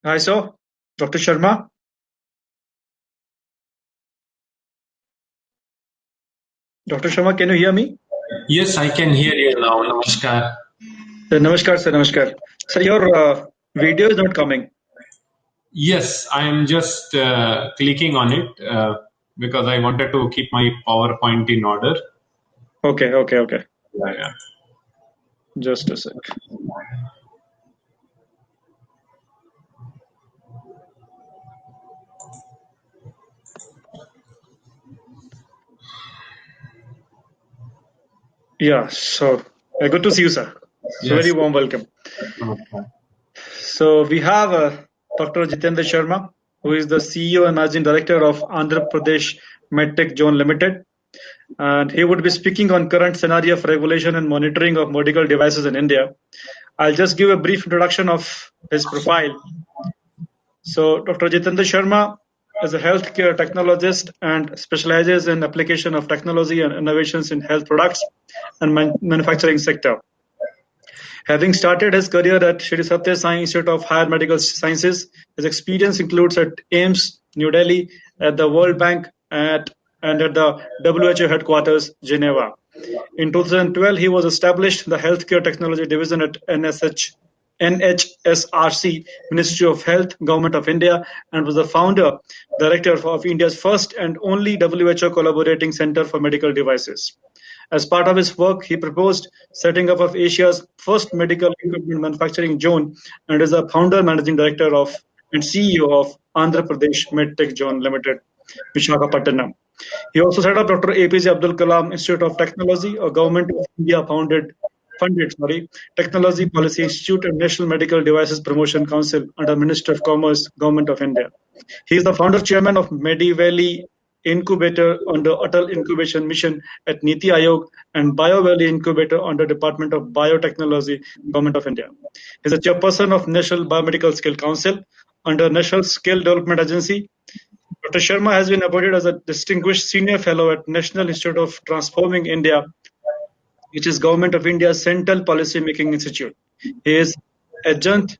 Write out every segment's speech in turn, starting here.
Hi, sir. Dr. Sharma. Dr. Sharma, can you hear me? Yes, I can hear you now. Namaskar. Namaskar, sir. Namaskar. Sir, your video is not coming. Yes, I am just clicking on it because I wanted to keep my PowerPoint in order. Okay. Yeah. Just a sec. Yeah, so good to see you, sir. So very Yes. warm welcome. Namaskar. So we have Dr. Jitendra Sharma, who is the CEO and Managing Director of Andhra Pradesh MedTech Zone Limited, and he would be speaking on current scenario of regulation and monitoring of medical devices in India. I'll just give a brief introduction of his profile. So, Dr. Jitendra Sharma is a healthcare technologist and specializes in application of technology and innovations in health products and manufacturing sector. Having started his career at Shri Satya Sai Institute of Higher Medical Sciences, his experience includes at AIIMS, New Delhi, at the World Bank, and at the WHO headquarters, Geneva. In 2012, he was established the Healthcare Technology Division at NHSRC, Ministry of Health, Government of India, and was the founder, director of India's first and only WHO collaborating center for medical devices. As part of his work, he proposed setting up of Asia's first medical equipment manufacturing zone and is the founder, managing director of and CEO of Andhra Pradesh MedTech Zone Limited, Visakhapatnam. He also set up Dr. APJ Abdul Kalam Institute of Technology, a government of India funded Technology Policy Institute and National Medical Devices Promotion Council under Minister of Commerce, Government of India. He is the founder chairman of Medivalley Incubator under Atal Incubation Mission at Niti Aayog and BioValley Incubator under Department of Biotechnology, Government of India. He is a chairperson of National Biomedical Skill Council under National Skill Development Agency. Dr. Sharma has been appointed as a distinguished senior fellow at National Institute of Transforming India, which is Government of India's Central Policy Making Institute. He is adjunct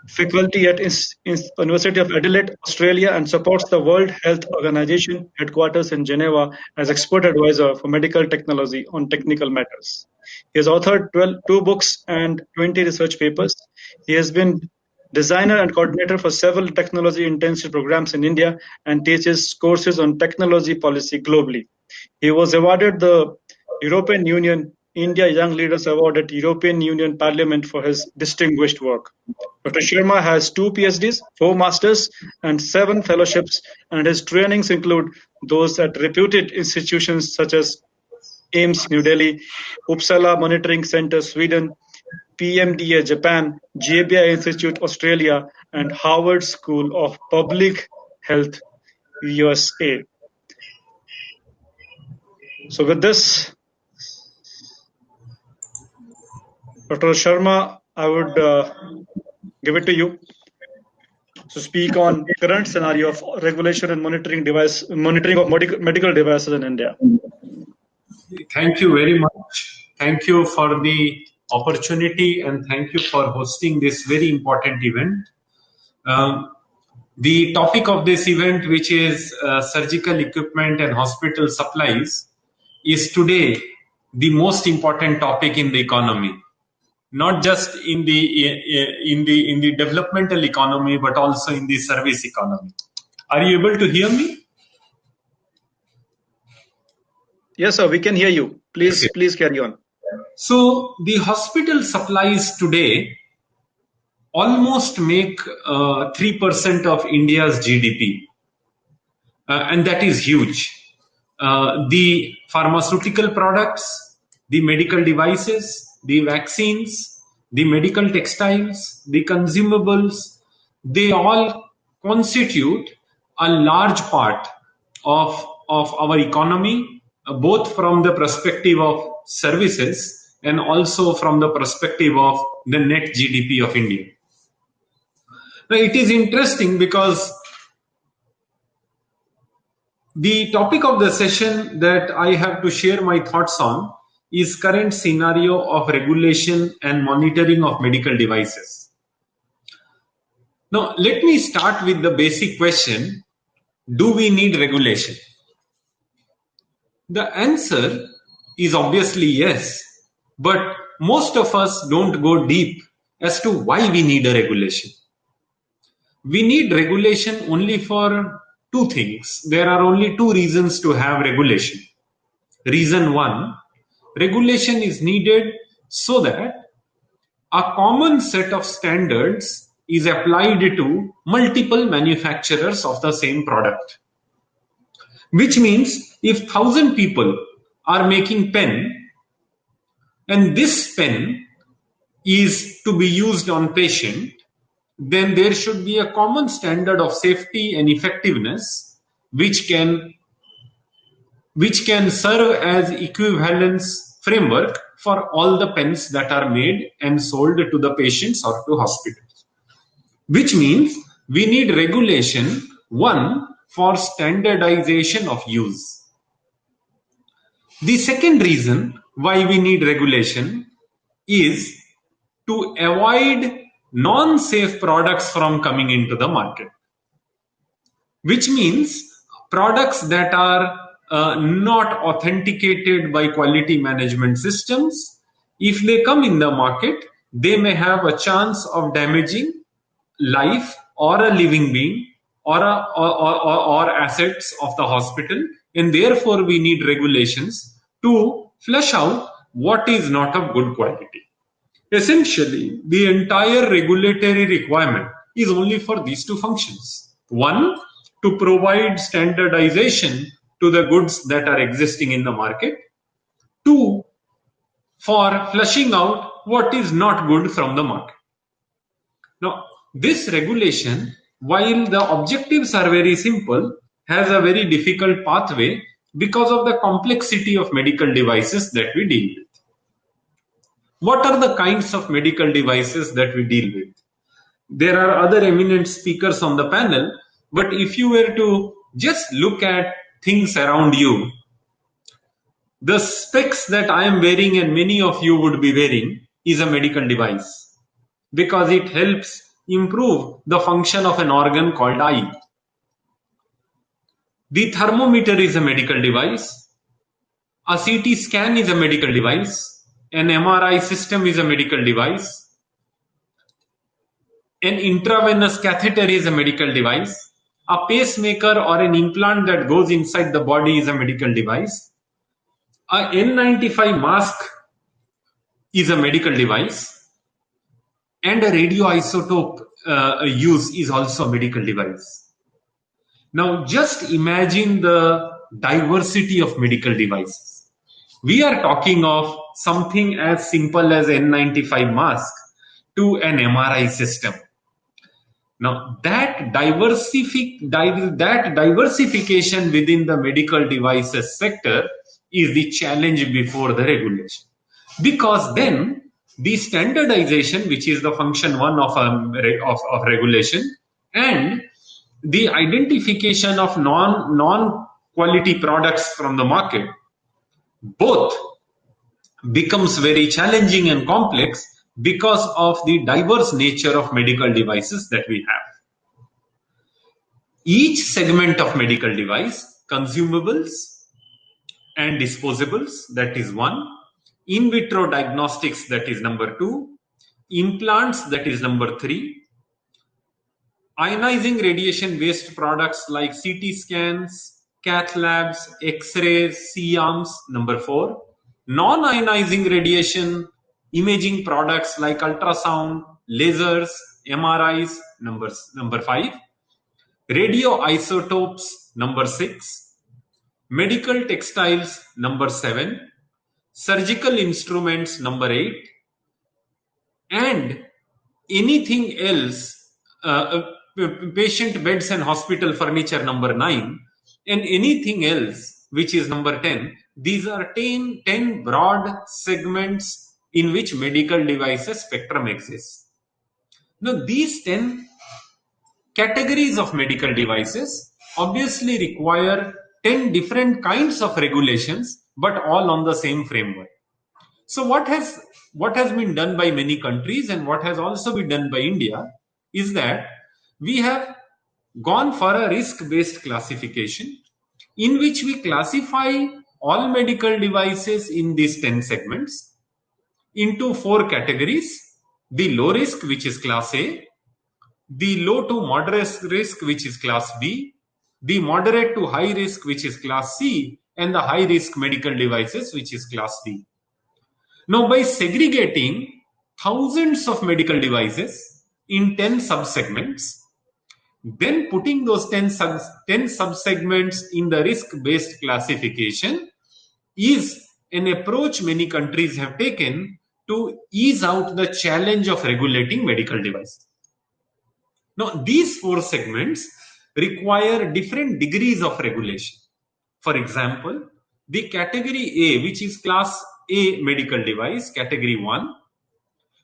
faculty at University of Adelaide, Australia, and supports the World Health Organization headquarters in Geneva as expert advisor for medical technology on technical matters. He has authored 2 books and 20 research papers. He has been designer and coordinator for several technology-intensive programs in India and teaches courses on technology policy globally. He was awarded the European Union India Young Leaders Award at European Union Parliament for his distinguished work. Dr. Sharma has 2 PhDs, 4 masters, and 7 fellowships, and his trainings include those at reputed institutions such as AIIMS, New Delhi, Uppsala Monitoring Center, Sweden, PMDA, Japan, JBI Institute, Australia, and Harvard School of Public Health, USA. So with this, Dr. Sharma, I would give it to you to speak on current scenario of regulation and monitoring of medical devices in India. Thank you very much. Thank you for the opportunity and thank you for hosting this very important event. The topic of this event, which is surgical equipment and hospital supplies, is today the most important topic in the economy. Not just in the developmental economy, but also in the service economy. Are you able to hear me? Yes, sir, we can hear you. Please carry on. So the hospital supplies today almost make 3% of India's GDP, and that is huge. The pharmaceutical products, the medical devices, the vaccines, the medical textiles, the consumables, they all constitute a large part of our economy, both from the perspective of services and also from the perspective of the net GDP of India. Now, it is interesting because the topic of the session that I have to share my thoughts on is current scenario of regulation and monitoring of medical devices. Now, let me start with the basic question: do we need regulation? The answer is obviously yes, but most of us don't go deep as to why we need a regulation. We need regulation only for two things. There are only two reasons to have regulation. Reason one, regulation is needed so that a common set of standards is applied to multiple manufacturers of the same product. Which means if 1,000 people are making pen and this pen is to be used on patient, then there should be a common standard of safety and effectiveness which can serve as equivalence framework for all the pens that are made and sold to the patients or to hospitals. Which means we need regulation, one, for standardization of use. The second reason why we need regulation is to avoid non-safe products from coming into the market. Which means products that are not authenticated by quality management systems, if they come in the market, they may have a chance of damaging life or a living being or assets of the hospital, and therefore we need regulations to flesh out what is not of good quality. Essentially, the entire regulatory requirement is only for these two functions. One, to provide standardization to the goods that are existing in the market. Two, for flushing out what is not good from the market. Now, this regulation, while the objectives are very simple, has a very difficult pathway because of the complexity of medical devices that we deal with. What are the kinds of medical devices that we deal with? There are other eminent speakers on the panel, but if you were to just look at things around you, the specs that I am wearing and many of you would be wearing is a medical device because it helps improve the function of an organ called eye. The thermometer is a medical device. A CT scan is a medical device. An MRI system is a medical device. An intravenous catheter is a medical device. A pacemaker or an implant that goes inside the body is a medical device. A N95 mask is a medical device. And a radioisotope use is also a medical device. Now, just imagine the diversity of medical devices. We are talking of something as simple as N95 mask to an MRI system. Now, that diversification within the medical devices sector is the challenge before the regulation. Because then the standardization, which is the function one of regulation, and the identification of non-quality products from the market, both becomes very challenging and complex because of the diverse nature of medical devices that we have. Each segment of medical device, consumables and disposables, that is one. In vitro diagnostics, that is number two. Implants, that is number three. Ionizing radiation waste products like CT scans, cath labs, X-rays, C-arms, number four. Non-ionizing radiation imaging products like ultrasound, lasers, MRIs, number five. Radioisotopes, number six. Medical textiles, number seven. Surgical instruments, number eight. And anything else, patient beds and hospital furniture, number nine. And anything else, which is number 10. These are 10 broad segments in which medical devices spectrum exists. Now, these 10 categories of medical devices obviously require 10 different kinds of regulations, but all on the same framework. So what has been done by many countries and what has also been done by India is that we have gone for a risk-based classification in which we classify all medical devices in these 10 segments into 4 categories: the low risk, which is class A; the low to moderate risk, which is class B; the moderate to high risk, which is class C; and the high risk medical devices, which is class D. Now, by segregating thousands of medical devices in 10 subsegments, then putting those 10 subsegments in the risk-based classification is an approach many countries have taken to ease out the challenge of regulating medical devices. Now, these 4 segments require different degrees of regulation. For example, the category A, which is class A medical device, category 1,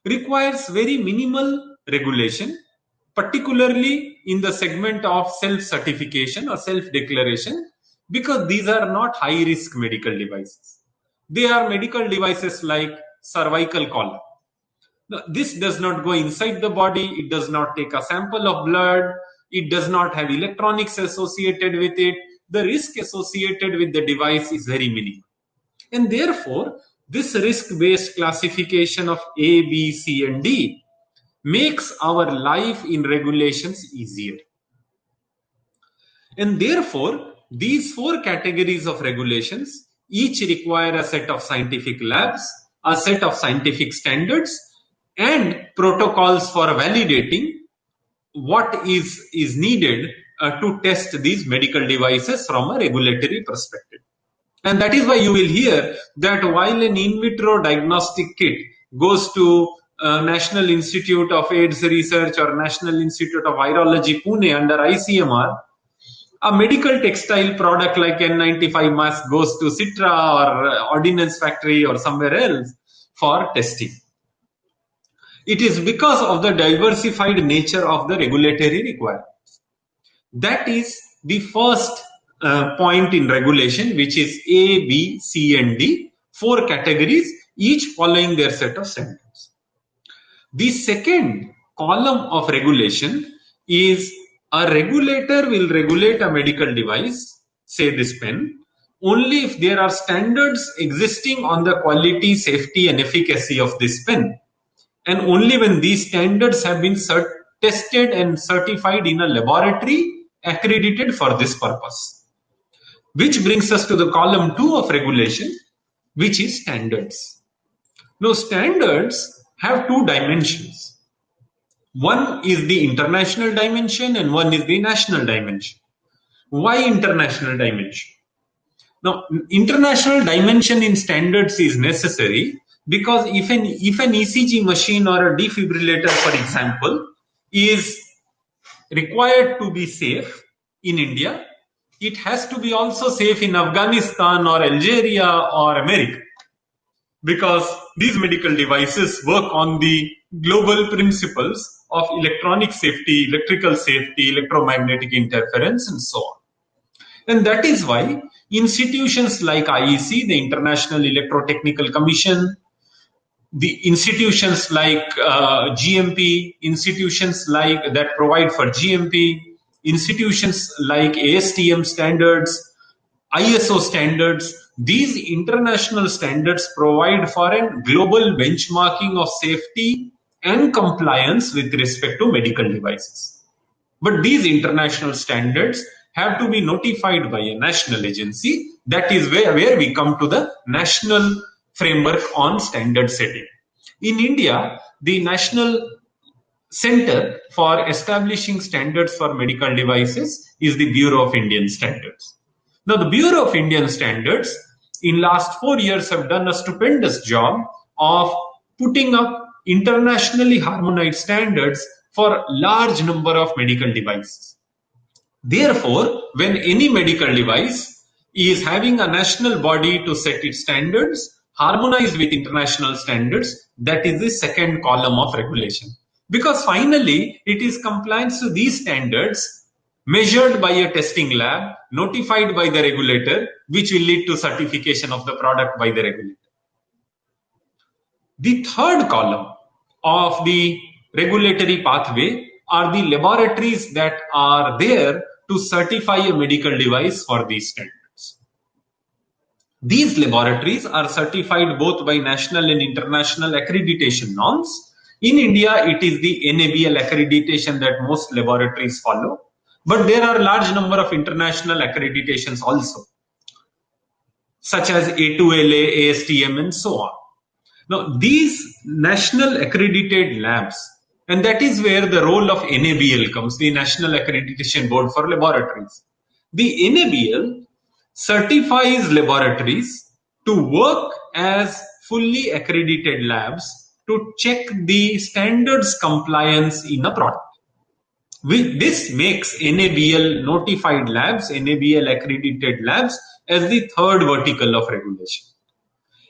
requires very minimal regulation, particularly in the segment of self-certification or self-declaration, because these are not high-risk medical devices. They are medical devices like cervical collar. Now, this does not go inside the body, it does not take a sample of blood, it does not have electronics associated with it. The risk associated with the device is very minimal. And therefore, this risk-based classification of A, B, C, and D makes our life in regulations easier. And therefore, these 4 categories of regulations each require a set of scientific labs, a set of scientific standards, and protocols for validating what is needed to test these medical devices from a regulatory perspective. And that is why you will hear that while an in vitro diagnostic kit goes to National Institute of AIDS Research or National Institute of Virology, Pune under ICMR, a medical textile product like N95 mask goes to Citra or Ordnance Factory or somewhere else for testing. It is because of the diversified nature of the regulatory requirements. That is the first point in regulation, which is A, B, C, and D, 4 categories, each following their set of standards. The second column of regulation is a regulator will regulate a medical device, say this pen, only if there are standards existing on the quality, safety, and efficacy of this pen, and only when these standards have been tested and certified in a laboratory accredited for this purpose. Which brings us to the column 2 of regulation, which is standards. Now, standards have 2 dimensions. One is the international dimension and one is the national dimension. Why international dimension? Now, international dimension in standards is necessary because if an ECG machine or a defibrillator, for example, is required to be safe in India, it has to be also safe in Afghanistan or Algeria or America, because these medical devices work on the global principles of electronic safety, electrical safety, electromagnetic interference, and so on. And that is why institutions like IEC, the International Electrotechnical Commission, the institutions like GMP, institutions like that provide for GMP, institutions like ASTM standards, ISO standards, these international standards provide for a global benchmarking of safety and compliance with respect to medical devices. But these international standards have to be notified by a national agency. That is where we come to the national framework on standard setting. In India, the National Center for Establishing Standards for Medical Devices is the Bureau of Indian Standards. Now, the Bureau of Indian Standards in last 4 years have done a stupendous job of putting up internationally harmonized standards for large number of medical devices. Therefore, when any medical device is having a national body to set its standards, harmonized with international standards, that is the second column of regulation. Because finally, it is compliance to these standards measured by a testing lab, notified by the regulator, which will lead to certification of the product by the regulator. The third column of the regulatory pathway are the laboratories that are there to certify a medical device for these standards. These laboratories are certified both by national and international accreditation norms. In India, it is the NABL accreditation that most laboratories follow, but there are a large number of international accreditations also, such as A2LA, ASTM, and so on. Now, these national accredited labs, and that is where the role of NABL comes, the National Accreditation Board for Laboratories. The NABL certifies laboratories to work as fully accredited labs to check the standards compliance in a product. This makes NABL notified labs, NABL accredited labs, as the third vertical of regulation.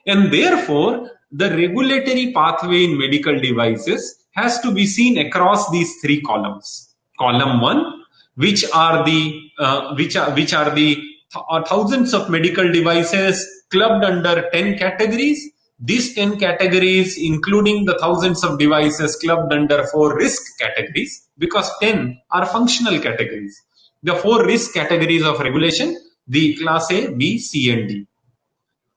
And therefore, the regulatory pathway in medical devices has to be seen across these three columns. Column 1, which are the thousands of medical devices clubbed under 10 categories. These 10 categories, including the thousands of devices clubbed under 4 risk categories, because 10 are functional categories. The 4 risk categories of regulation, the class A, B, C, and D.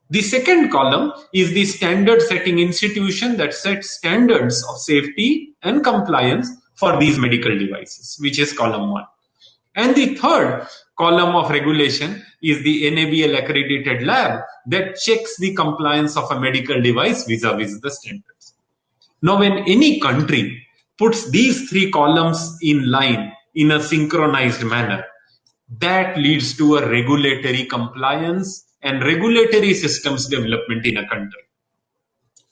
The second column is the standard setting institution that sets standards of safety and compliance for these medical devices, which is column 1. And the third column of regulation is the NABL accredited lab that checks the compliance of a medical device vis-a-vis the standards. Now, when any country puts these 3 columns in line in a synchronized manner, that leads to a regulatory compliance and regulatory systems development in a country.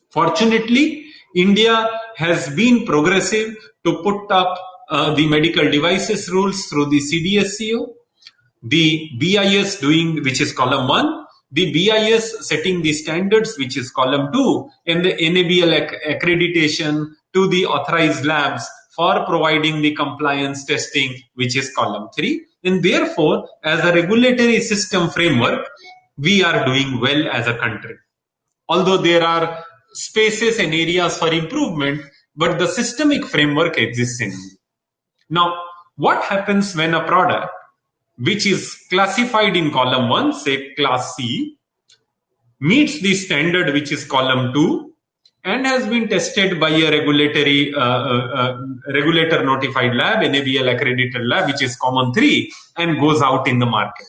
Fortunately, India has been progressive to put up the medical devices rules through the CDSCO, the BIS doing, which is column 1, the BIS setting the standards, which is column 2, and the NABL accreditation to the authorized labs for providing the compliance testing, which is column 3. And therefore, as a regulatory system framework, we are doing well as a country. Although there are spaces and areas for improvement, but the systemic framework exists in India. Now, what happens when a product which is classified in column 1, say class C, meets the standard which is column 2 and has been tested by a regulatory regulator notified lab, NABL accredited lab, which is column 3, and goes out in the market?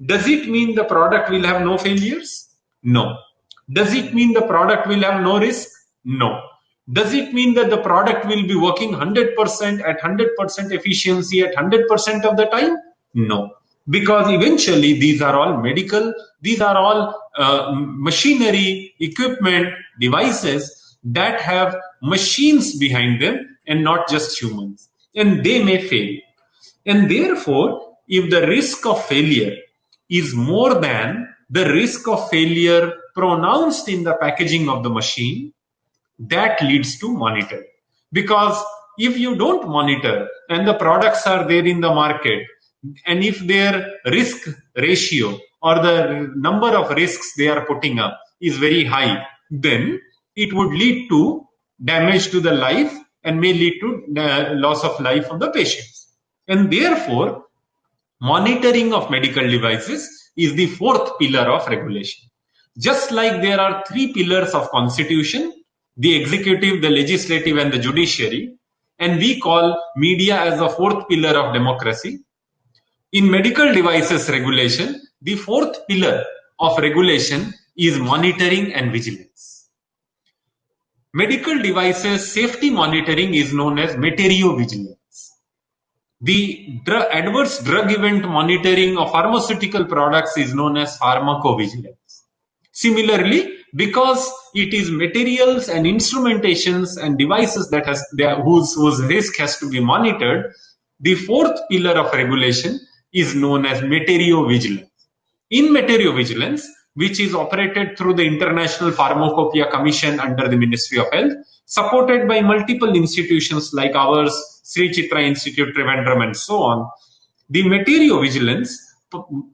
Does it mean the product will have no failures? No. Does it mean the product will have no risk? No. Does it mean that the product will be working 100% at 100% efficiency at 100% of the time? No. Because eventually these are all medical, these are all machinery, equipment, devices that have machines behind them and not just humans. And they may fail. And therefore, if the risk of failure is more than the risk of failure pronounced in the packaging of the machine, that leads to monitoring. Because if you don't monitor and the products are there in the market, and if their risk ratio or the number of risks they are putting up is very high, then it would lead to damage to the life and may lead to loss of life of the patients. And therefore, monitoring of medical devices is the 4th pillar of regulation. Just like there are 3 pillars of constitution, the executive, the legislative, and the judiciary, and we call media as the 4th pillar of democracy. In medical devices regulation, the 4th pillar of regulation is monitoring and vigilance. Medical devices safety monitoring is known as materiovigilance. The adverse drug event monitoring of pharmaceutical products is known as pharmacovigilance. Similarly, because it is materials and instrumentations and devices that whose risk has to be monitored, the 4th pillar of regulation is known as materiovigilance. In materiovigilance, which is operated through the International Pharmacopoeia Commission under the Ministry of Health, supported by multiple institutions like ours, Sri Chitra Institute, Trivandrum, and so on, the materiovigilance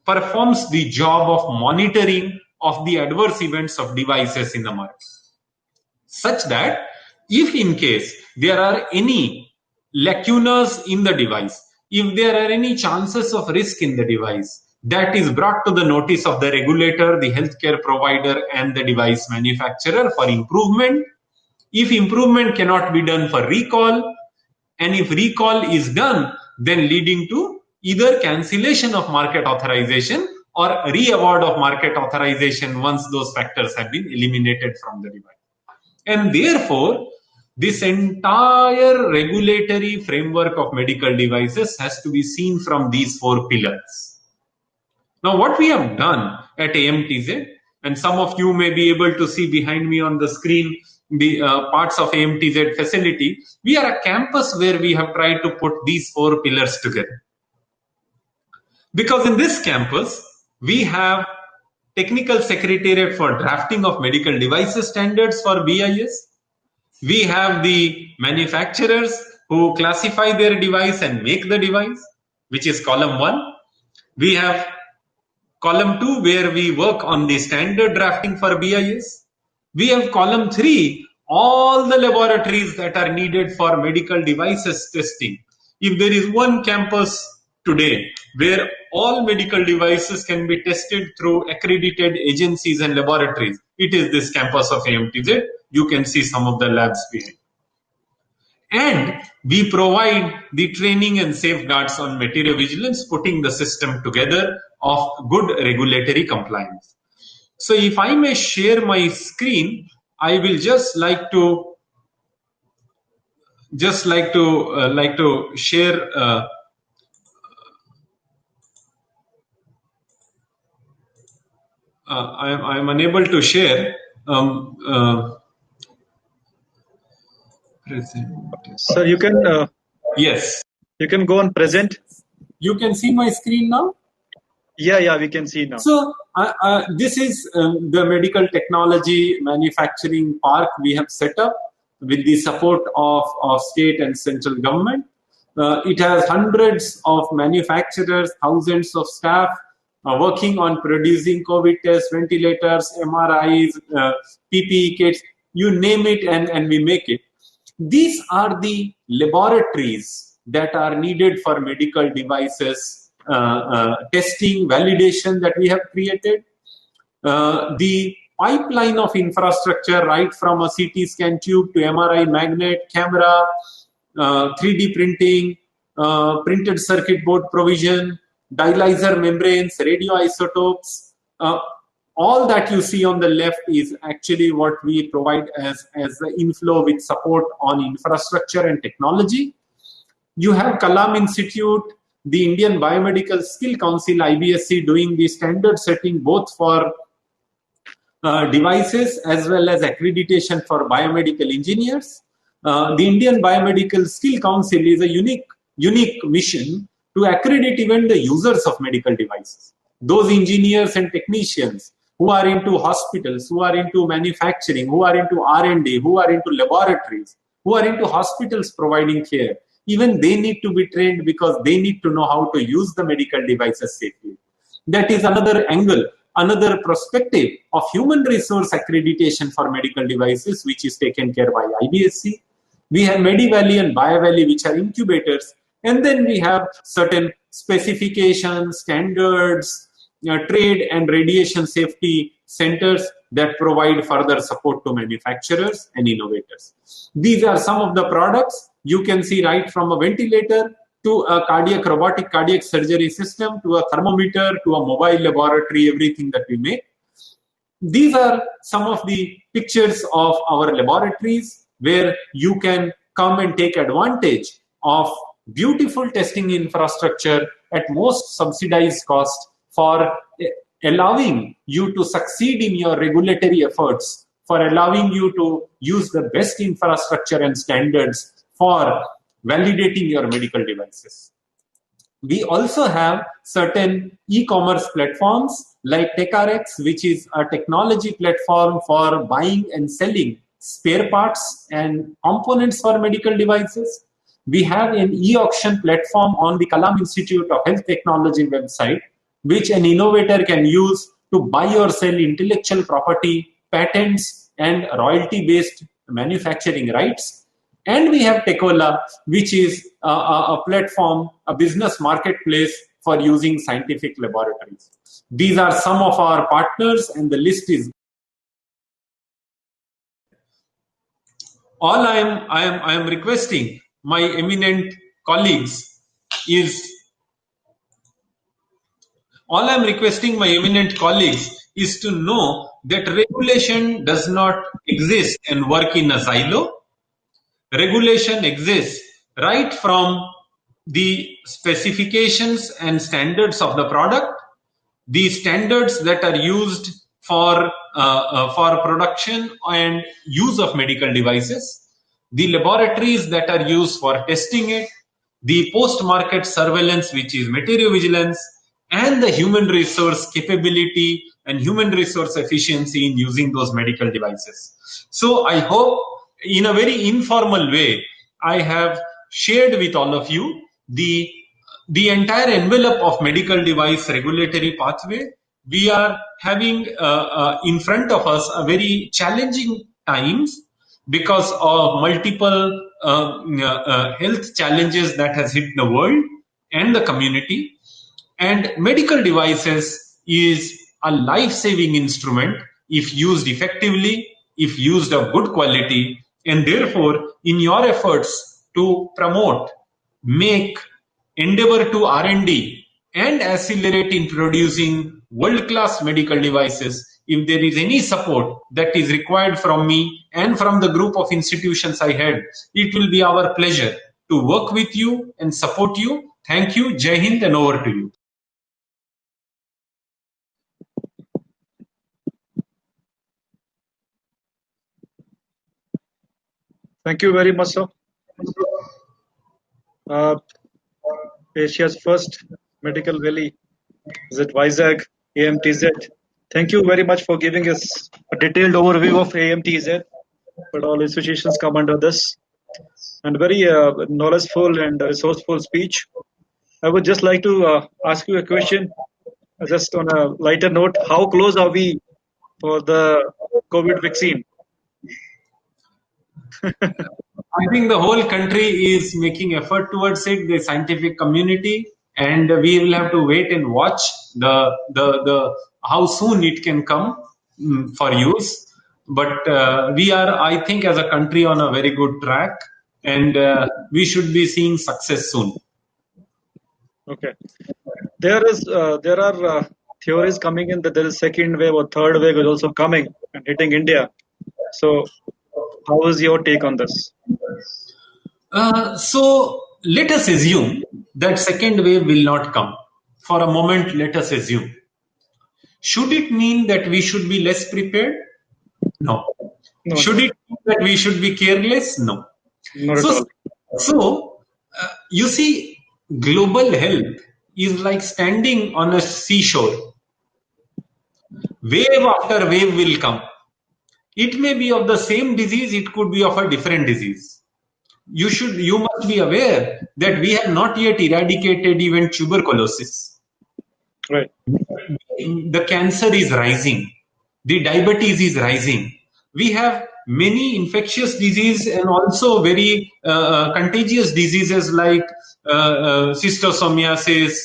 performs the job of monitoring of the adverse events of devices in the market, such that if in case there are any lacunas in the device, if there are any chances of risk in the device, that is brought to the notice of the regulator, the healthcare provider, and the device manufacturer for improvement. If improvement cannot be done, for recall, and if recall is done, then leading to either cancellation of market authorization or re-award of market authorization once those factors have been eliminated from the device. And therefore, this entire regulatory framework of medical devices has to be seen from these four pillars. Now, what we have done at AMTZ, and some of you may be able to see behind me on the screen the parts of AMTZ facility, we are a campus where we have tried to put these four pillars together. Because in this campus, we have Technical Secretariat for drafting of medical devices standards for BIS. We have the manufacturers who classify their device and make the device, which is column 1. We have column 2, where we work on the standard drafting for BIS. We have column 3, all the laboratories that are needed for medical devices testing. If there is one campus today where all medical devices can be tested through accredited agencies and laboratories, it is this campus of AMTZ. You can see some of the labs behind. And we provide the training and safeguards on material vigilance, putting the system together of good regulatory compliance. So if I may share my screen, I will just like to share. I'm unable to share. Sir, you can Yes. you can go on present. You can see my screen now? Yeah, we can see now. So this is the medical technology manufacturing park we have set up with the support of state and central government. It has hundreds of manufacturers, thousands of staff working on producing COVID tests, ventilators, MRIs, PPE kits, you name it, and we make it. These are the laboratories that are needed for medical devices testing, validation that we have created. The pipeline of infrastructure, right from a CT scan tube to MRI magnet, camera, 3D printing, printed circuit board provision, dialyzer membranes, radioisotopes, all that you see on the left is actually what we provide as the inflow with support on infrastructure and technology. You have Kalam Institute, the Indian Biomedical Skill Council, IBSC, doing the standard setting both for devices as well as accreditation for biomedical engineers. The Indian Biomedical Skill Council is a unique mission to accredit even the users of medical devices. Those engineers and technicians who are into hospitals, who are into manufacturing, who are into R&D, who are into laboratories, who are into hospitals providing care, even they need to be trained because they need to know how to use the medical devices safely. That is another angle, another perspective of human resource accreditation for medical devices, which is taken care by IBSC. We have MediValley and BioValley, which are incubators. And then we have certain specifications, standards, trade and radiation safety centers that provide further support to manufacturers and innovators. These are some of the products you can see, right from a ventilator to a robotic cardiac surgery system, to a thermometer, to a mobile laboratory, everything that we make. These are some of the pictures of our laboratories where you can come and take advantage of beautiful testing infrastructure at most subsidized cost for allowing you to succeed in your regulatory efforts, for allowing you to use the best infrastructure and standards for validating your medical devices. We also have certain e-commerce platforms like TechRx, which is a technology platform for buying and selling spare parts and components for medical devices. We have an e-auction platform on the Kalam Institute of Health Technology website, which an innovator can use to buy or sell intellectual property, patents, and royalty-based manufacturing rights. And we have Tekola, which is a platform, a business marketplace for using scientific laboratories. These are some of our partners, and the list is. All I am requesting my eminent colleagues is to know that regulation does not exist and work in a silo. Regulation exists right from the specifications and standards of the product, the standards that are used for production and use of medical devices, the laboratories that are used for testing it, the post-market surveillance, which is material-vigilance, and the human resource capability and human resource efficiency in using those medical devices. So I hope in a very informal way, I have shared with all of you the entire envelope of medical device regulatory pathway. We are having in front of us a very challenging times because of multiple health challenges that has hit the world and the community. And medical devices is a life-saving instrument if used effectively, if used of good quality, and therefore in your efforts to promote, make, endeavor to R&D and accelerate in producing world-class medical devices, if there is any support that is required from me and from the group of institutions I head, it will be our pleasure to work with you and support you. Thank you. Jai Hind, and over to you. Thank you very much, sir. Asia's first medical valley is at Vizag, AMTZ. Thank you very much for giving us a detailed overview of AMTZ, but all institutions come under this. And very knowledgeful and resourceful speech. I would just like to ask you a question, just on a lighter note. How close are we for the COVID vaccine? I think the whole country is making effort towards it, the scientific community, and we will have to wait and watch the how soon it can come for use. But we are, I think, as a country on a very good track, and we should be seeing success soon. Okay. There are theories coming in that there is second wave or third wave is also coming and hitting India. So, how is your take on this? So let us assume that second wave will not come. For a moment, let us assume. Should it mean that we should be less prepared? No. Should it mean that we should be careless? No. Not at all. So you see, global health is like standing on a seashore. Wave after wave will come. It may be of the same disease, it could be of a different disease. You must be aware that we have not yet eradicated even tuberculosis. Right. The cancer is rising. The diabetes is rising. We have many infectious diseases and also very contagious diseases like schistosomiasis.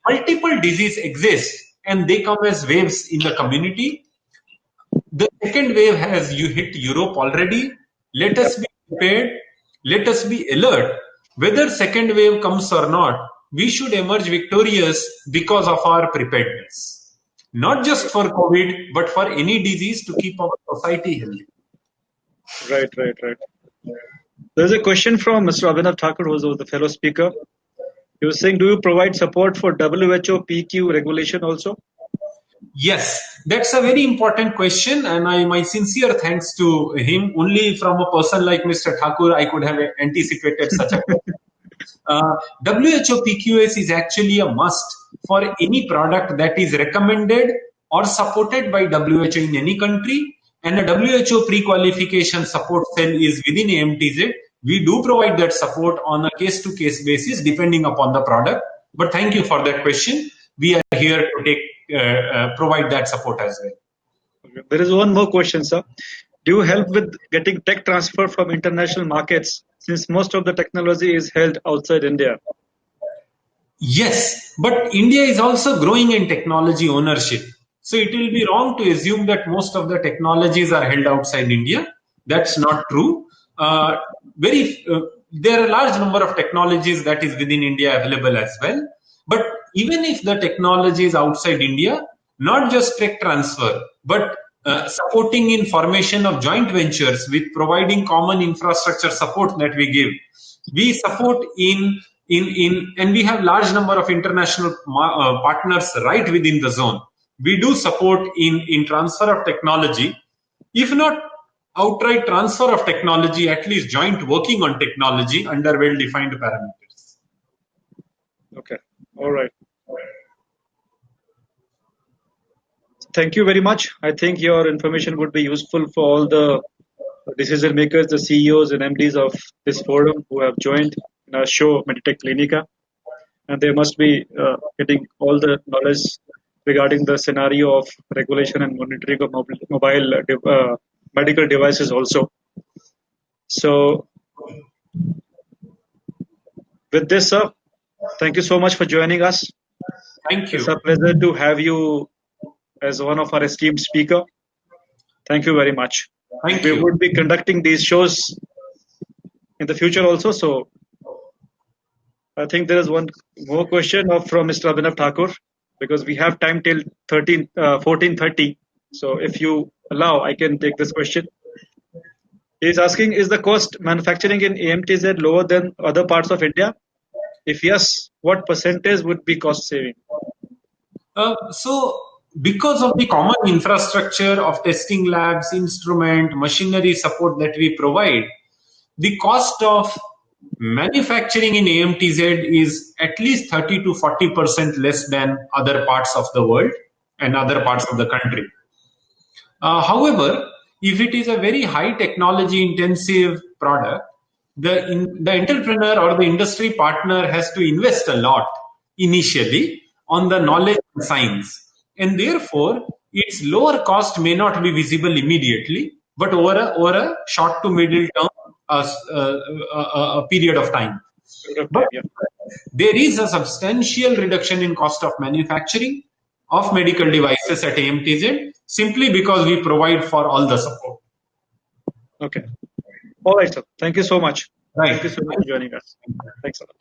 Multiple diseases exist and they come as waves in the community. The second wave has hit Europe already. Let us be prepared. Let us be alert. Whether second wave comes or not, we should emerge victorious because of our preparedness. Not just for COVID, but for any disease to keep our society healthy. Right. There's a question from Mr. Abhinav Thakur, who was the fellow speaker. He was saying, do you provide support for WHO PQ regulation also? Yes, that's a very important question, and my sincere thanks to him. Only from a person like Mr. Thakur, I could have anticipated such a question. WHO PQS is actually a must for any product that is recommended or supported by WHO in any country, and a WHO pre-qualification support cell is within AMTZ. We do provide that support on a case-to-case basis depending upon the product. But thank you for that question. We are here to provide that support as well. There is one more question, sir. Do you help with getting tech transfer from international markets since most of the technology is held outside India? Yes, but India is also growing in technology ownership. So it will be wrong to assume that most of the technologies are held outside India. That's not true. Uh, there are a large number of technologies that is within India available as well. But even if the technology is outside India, not just tech transfer, but supporting in formation of joint ventures with providing common infrastructure support that we give. We support and we have large number of international partners right within the zone. We do support in transfer of technology, if not outright transfer of technology, at least joint working on technology under well defined parameters. Okay, all right. Thank you very much. I think your information would be useful for all the decision makers, the CEOs and MDs of this forum who have joined in our show Meditech Clinica, and they must be getting all the knowledge regarding the scenario of regulation and monitoring of mobile medical devices also. So, with this, sir, thank you so much for joining us. Thank It's you. a pleasure to have you as one of our esteemed speaker. Thank you very much. Thank We you. would be conducting these shows in the future also. So I think there is one more question from Mr. Abhinav Thakur because we have time till 14:30. So if you allow, I can take this question. He is asking, is the cost manufacturing in AMTZ lower than other parts of India? If yes, what percentage would be cost saving? So, because of the common infrastructure of testing labs, instrument, machinery support that we provide, the cost of manufacturing in AMTZ is at least 30 to 40% less than other parts of the world and other parts of the country. However, if it is a very high technology intensive product, the entrepreneur or the industry partner has to invest a lot initially on the knowledge and science. And therefore, its lower cost may not be visible immediately, but over a short to middle term a period of time. But Yeah. there is a substantial reduction in cost of manufacturing of medical devices at AMTZ simply because we provide for all the support. Okay. All right, sir. Thank you so much. Right. Thank you so much for joining us. Thanks a lot.